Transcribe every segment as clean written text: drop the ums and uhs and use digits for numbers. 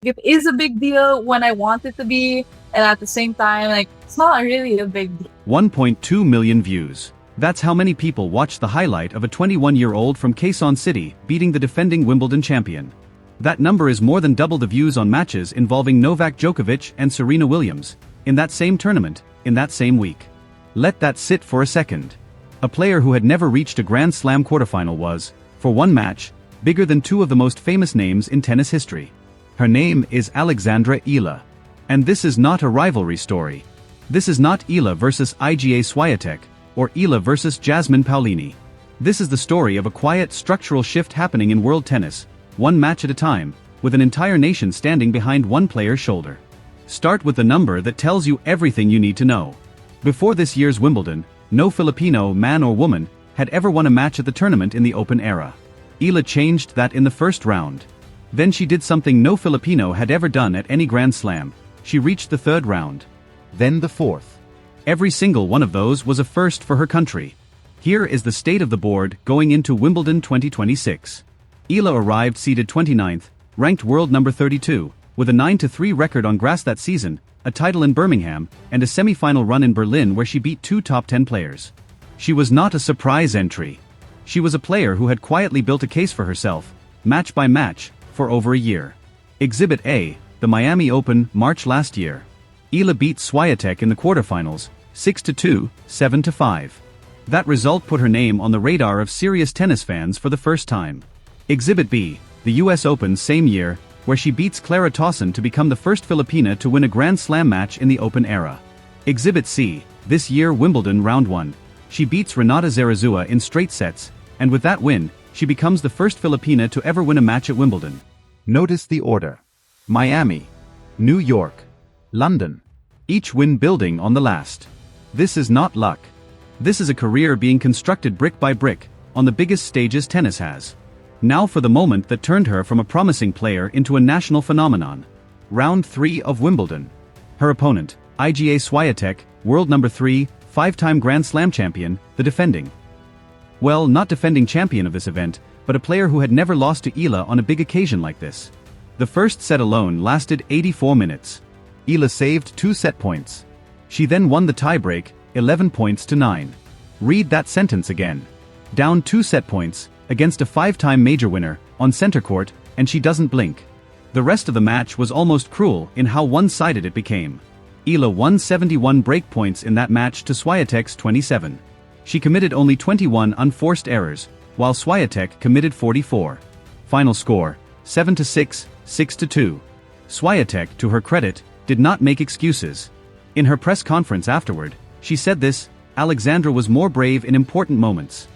It is a big deal when I want it to be, and at the same time, like, it's not really a big deal. 1.2 million views. That's how many people watched the highlight of a 21-year-old from Quezon City beating the defending Wimbledon champion. That number is more than double the views on matches involving Novak Djokovic and Serena Williams, in that same tournament, in that same week. Let that sit for a second. A player who had never reached a Grand Slam quarterfinal was, for one match, bigger than two of the most famous names in tennis history. Her name is Alexandra Eala. And this is not a rivalry story. This is not Eala versus Iga Swiatek, or Eala versus Jasmine Paolini. This is the story of a quiet structural shift happening in world tennis, one match at a time, with an entire nation standing behind one player's shoulder. Start with the number that tells you everything you need to know. Before this year's Wimbledon, no Filipino man or woman had ever won a match at the tournament in the Open era. Eala changed that in the first round. Then she did something no Filipino had ever done at any Grand Slam. She reached the third round. Then the fourth. Every single one of those was a first for her country. Here is the state of the board going into Wimbledon 2026. Eala arrived seeded 29th, ranked world number 32, with a 9-3 record on grass that season, a title in Birmingham, and a semi-final run in Berlin where she beat two top 10 players. She was not a surprise entry. She was a player who had quietly built a case for herself, match by match, for over a year. Exhibit A, the Miami Open, March last year. Eala beat Swiatek in the quarterfinals, 6-2, 7-5. That result put her name on the radar of serious tennis fans for the first time. Exhibit B, the US Open same year, where she beats Clara Tauson to become the first Filipina to win a Grand Slam match in the Open era. Exhibit C, this year Wimbledon Round 1. She beats Renata Zarazua in straight sets, and with that win, she becomes the first Filipina to ever win a match at Wimbledon. Notice the order. Miami, New York, London. Each win building on the last. This is not luck. This is a career being constructed brick by brick, on the biggest stages tennis has. Now for the moment that turned her from a promising player into a national phenomenon. Round 3 of Wimbledon. Her opponent, Iga Swiatek, world number 3, 5-time Grand Slam champion, the defending. Well, not defending champion of this event, but a player who had never lost to Eala on a big occasion like this. The first set alone lasted 84 minutes. Eala saved 2 set points. She then won the tiebreak, 11 points to 9. Read that sentence again. Down 2 set points, against a 5-time major winner, on center court, and she doesn't blink. The rest of the match was almost cruel in how one-sided it became. Eala won 71 break points in that match to Swiatek's 27. She committed only 21 unforced errors, while Swiatek committed 44. Final score, 7-6, 6-2. Swiatek, to her credit, did not make excuses. In her press conference afterward, she said this: Alexandra was more brave in important moments.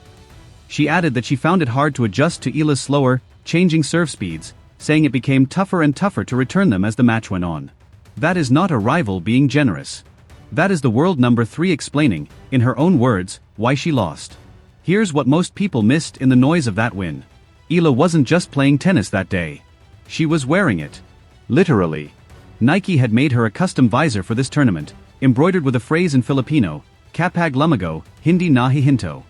She added that she found it hard to adjust to Eala's slower, changing serve speeds, saying it became tougher and tougher to return them as the match went on. That is not a rival being generous. That is the world number 3 explaining, in her own words, why she lost. Here's what most people missed in the noise of that win. Eala wasn't just playing tennis that day. She was wearing it. Literally. Nike had made her a custom visor for this tournament, embroidered with a phrase in Filipino, Kapag lumago, hindi na hihinto.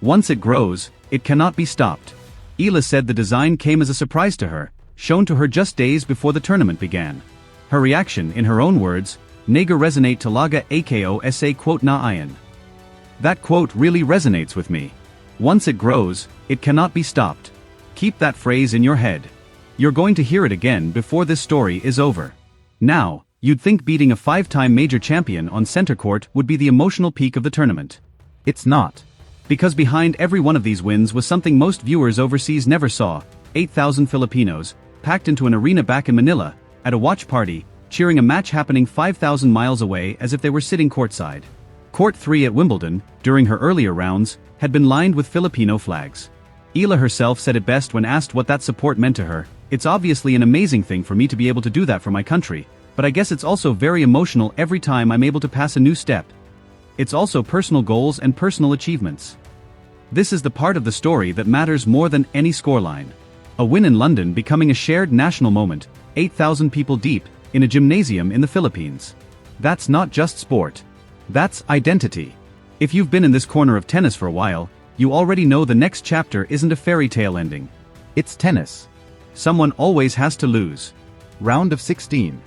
Once it grows, it cannot be stopped. Eala said the design came as a surprise to her, shown to her just days before the tournament began. Her reaction, in her own words, "Naga resonate talaga ako sa quote na iyan." That quote really resonates with me. Once it grows, it cannot be stopped. Keep that phrase in your head. You're going to hear it again before this story is over. Now, you'd think beating a 5-time major champion on center court would be the emotional peak of the tournament. It's not. Because behind every one of these wins was something most viewers overseas never saw: 8,000 Filipinos, packed into an arena back in Manila, at a watch party, cheering a match happening 5,000 miles away as if they were sitting courtside. Court 3 at Wimbledon, during her earlier rounds, had been lined with Filipino flags. Eala herself said it best when asked what that support meant to her: "It's obviously an amazing thing for me to be able to do that for my country, but I guess it's also very emotional every time I'm able to pass a new step. It's also personal goals and personal achievements." This is the part of the story that matters more than any scoreline. A win in London becoming a shared national moment, 8,000 people deep, in a gymnasium in the Philippines. That's not just sport. That's identity. If you've been in this corner of tennis for a while, you already know the next chapter isn't a fairy tale ending. It's tennis. Someone always has to lose. Round of 16.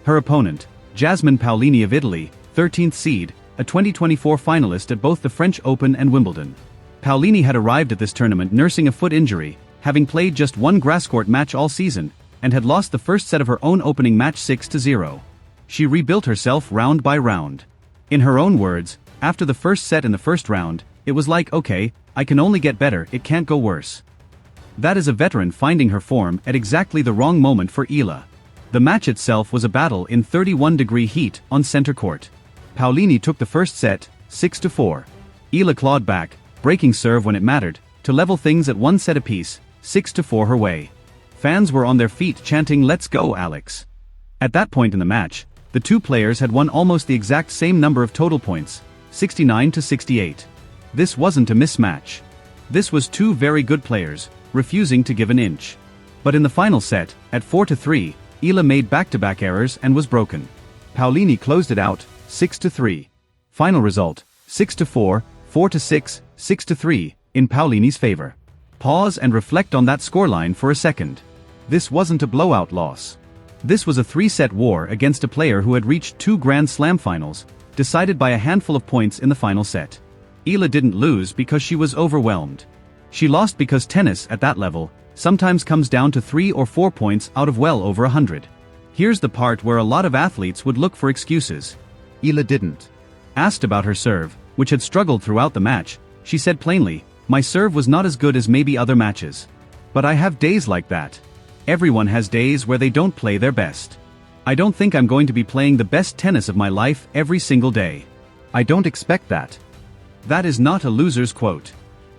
Her opponent, Jasmine Paolini of Italy, 13th seed, a 2024 finalist at both the French Open and Wimbledon. Paolini had arrived at this tournament nursing a foot injury, having played just one grass court match all season, and had lost the first set of her own opening match 6-0. She rebuilt herself round by round. In her own words, after the first set in the first round, it was like, okay, I can only get better, it can't go worse. That is a veteran finding her form at exactly the wrong moment for Eala. The match itself was a battle in 31-degree heat on center court. Paolini took the first set, 6-4. Eala clawed back, breaking serve when it mattered, to level things at one set apiece, 6-4 her way. Fans were on their feet chanting, "Let's go, Alex." At that point in the match, the two players had won almost the exact same number of total points, 69-68. This wasn't a mismatch. This was two very good players, refusing to give an inch. But in the final set, at 4-3, Eala made back-to-back errors and was broken. Paolini closed it out, 6-3. Final result, 6-4, 4-6, 6-3, in Paolini's favor. Pause and reflect on that scoreline for a second. This wasn't a blowout loss. This was a three-set war against a player who had reached two Grand Slam finals, decided by a handful of points in the final set. Eala didn't lose because she was overwhelmed. She lost because tennis at that level sometimes comes down to 3 or 4 points out of well over 100. Here's the part where a lot of athletes would look for excuses. Eala didn't. Asked about her serve, which had struggled throughout the match, she said plainly, "My serve was not as good as maybe other matches. But I have days like that. Everyone has days where they don't play their best. I don't think I'm going to be playing the best tennis of my life every single day. I don't expect that." That is not a loser's quote.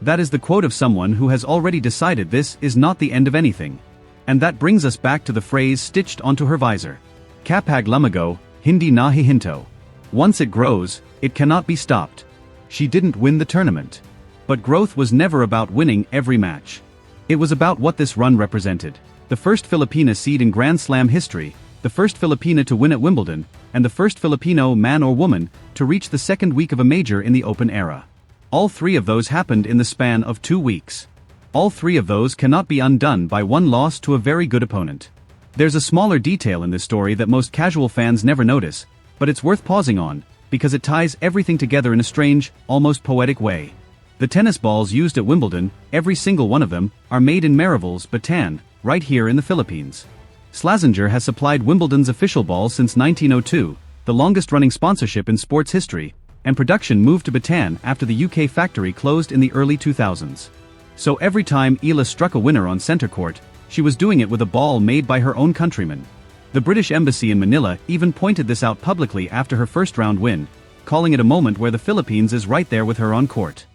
That is the quote of someone who has already decided this is not the end of anything. And that brings us back to the phrase stitched onto her visor. Kapag lumago, hindi na hihinto. Once it grows, it cannot be stopped. She didn't win the tournament. But growth was never about winning every match. It was about what this run represented. The first Filipina seed in Grand Slam history, the first Filipina to win at Wimbledon, and the first Filipino man or woman to reach the second week of a major in the Open era. All three of those happened in the span of 2 weeks. All three of those cannot be undone by one loss to a very good opponent. There's a smaller detail in this story that most casual fans never notice, but it's worth pausing on, because it ties everything together in a strange, almost poetic way. The tennis balls used at Wimbledon, every single one of them, are made in Mariveles, Bataan, right here in the Philippines. Slazenger has supplied Wimbledon's official ball since 1902, the longest-running sponsorship in sports history, and production moved to Bataan after the UK factory closed in the early 2000s. So every time Eala struck a winner on center court, she was doing it with a ball made by her own countrymen. The British Embassy in Manila even pointed this out publicly after her first-round win, calling it a moment where the Philippines is right there with her on court.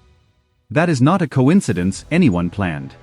That is not a coincidence anyone planned.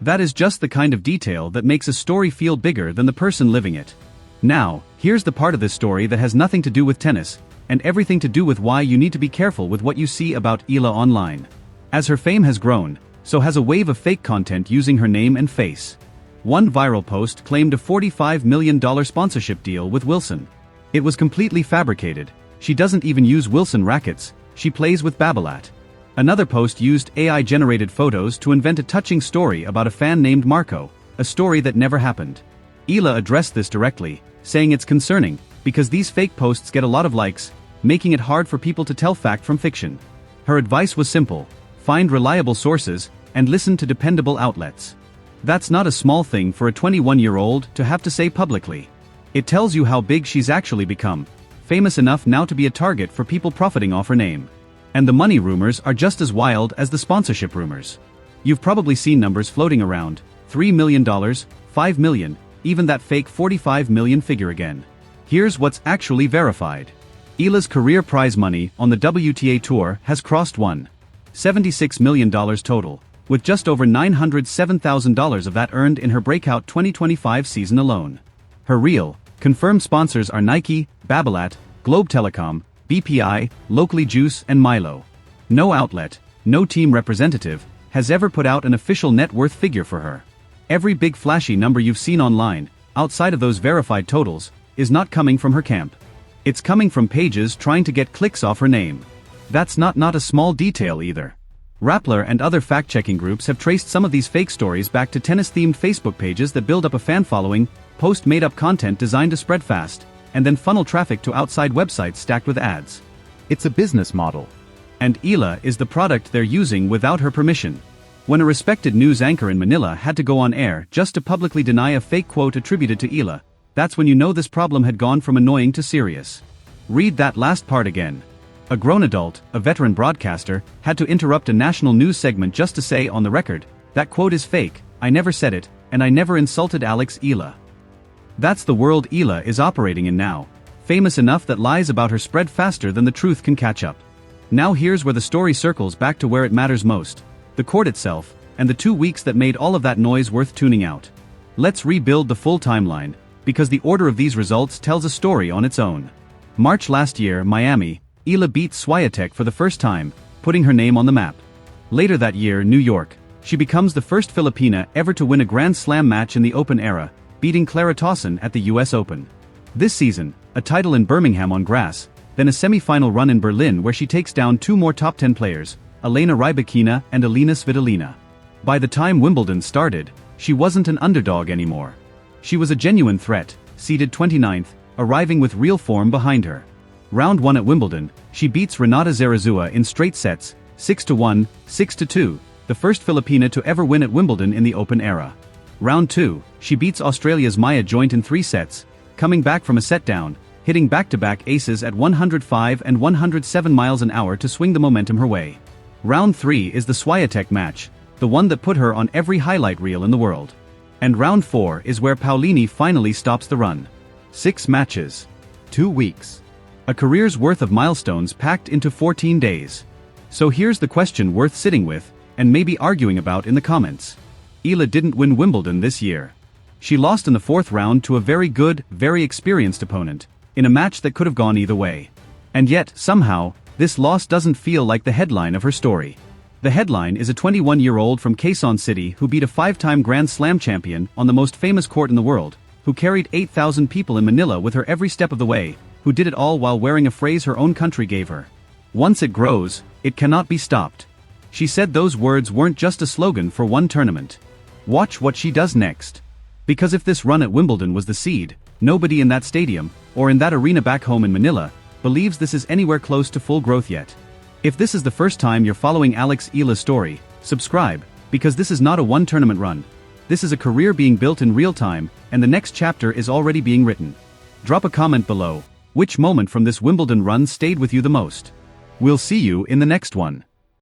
That is just the kind of detail that makes a story feel bigger than the person living it. Now, here's the part of this story that has nothing to do with tennis, and everything to do with why you need to be careful with what you see about Eala online. As her fame has grown, so has a wave of fake content using her name and face. One viral post claimed a $45 million sponsorship deal with Wilson. It was completely fabricated. She doesn't even use Wilson rackets, she plays with Babolat. Another post used AI-generated photos to invent a touching story about a fan named Marco, a story that never happened. Eala addressed this directly, saying it's concerning, because these fake posts get a lot of likes, making it hard for people to tell fact from fiction. Her advice was simple: find reliable sources, and listen to dependable outlets. That's not a small thing for a 21-year-old to have to say publicly. It tells you how big she's actually become, famous enough now to be a target for people profiting off her name. And the money rumors are just as wild as the sponsorship rumors. You've probably seen numbers floating around, $3 million, $5 million, even that fake $45 million figure again. Here's what's actually verified. Eala's career prize money on the WTA Tour has crossed $176 million total, with just over $907,000 of that earned in her breakout 2025 season alone. Her real, confirmed sponsors are Nike, Babolat, Globe Telecom, BPI, Locally Juice and Milo. No outlet, no team representative, has ever put out an official net worth figure for her. Every big flashy number you've seen online, outside of those verified totals, is not coming from her camp. It's coming from pages trying to get clicks off her name. That's not a small detail either. Rappler and other fact-checking groups have traced some of these fake stories back to tennis-themed Facebook pages that build up a fan following, post made-up content designed to spread fast, and then funnel traffic to outside websites stacked with ads. It's a business model. And Eala is the product they're using without her permission. When a respected news anchor in Manila had to go on air just to publicly deny a fake quote attributed to Eala, that's when you know this problem had gone from annoying to serious. Read that last part again. A grown adult, a veteran broadcaster, had to interrupt a national news segment just to say on the record, "That quote is fake, I never said it, and I never insulted Alex Eala." That's the world Eala is operating in now, famous enough that lies about her spread faster than the truth can catch up. Now here's where the story circles back to where it matters most. The court itself, and the 2 weeks that made all of that noise worth tuning out. Let's rebuild the full timeline, because the order of these results tells a story on its own. March last year, Miami, Eala beat Swiatek for the first time, putting her name on the map. Later that year, New York, she becomes the first Filipina ever to win a Grand Slam match in the Open era, beating Clara Tauson at the US Open. This season, a title in Birmingham on grass, then a semi-final run in Berlin where she takes down 2 more top 10 players, Elena Rybakina and Alina Svitolina. By the time Wimbledon started, she wasn't an underdog anymore. She was a genuine threat, seeded 29th, arriving with real form behind her. Round 1 at Wimbledon, she beats Renata Zarazua in straight sets, 6-1, 6-2, the first Filipina to ever win at Wimbledon in the Open era. Round 2, she beats Australia's Maya Joint in 3 sets, coming back from a set down, hitting back-to-back aces at 105 and 107 miles an hour to swing the momentum her way. Round 3 is the Swiatek match, the one that put her on every highlight reel in the world. And round 4 is where Paolini finally stops the run. 6 matches. 2 weeks. A career's worth of milestones packed into 14 days. So here's the question worth sitting with, and maybe arguing about in the comments. Eala didn't win Wimbledon this year. She lost in the 4th round to a very good, very experienced opponent, in a match that could have gone either way. And yet, somehow, this loss doesn't feel like the headline of her story. The headline is a 21-year-old from Quezon City who beat a 5-time Grand Slam champion on the most famous court in the world, who carried 8,000 people in Manila with her every step of the way, who did it all while wearing a phrase her own country gave her. Once it grows, it cannot be stopped. She said those words weren't just a slogan for one tournament. Watch what she does next. Because if this run at Wimbledon was the seed, nobody in that stadium, or in that arena back home in Manila, believes this is anywhere close to full growth yet. If this is the first time you're following Alex Eala's story, subscribe, because this is not a one-tournament run. This is a career being built in real time, and the next chapter is already being written. Drop a comment below, which moment from this Wimbledon run stayed with you the most? We'll see you in the next one.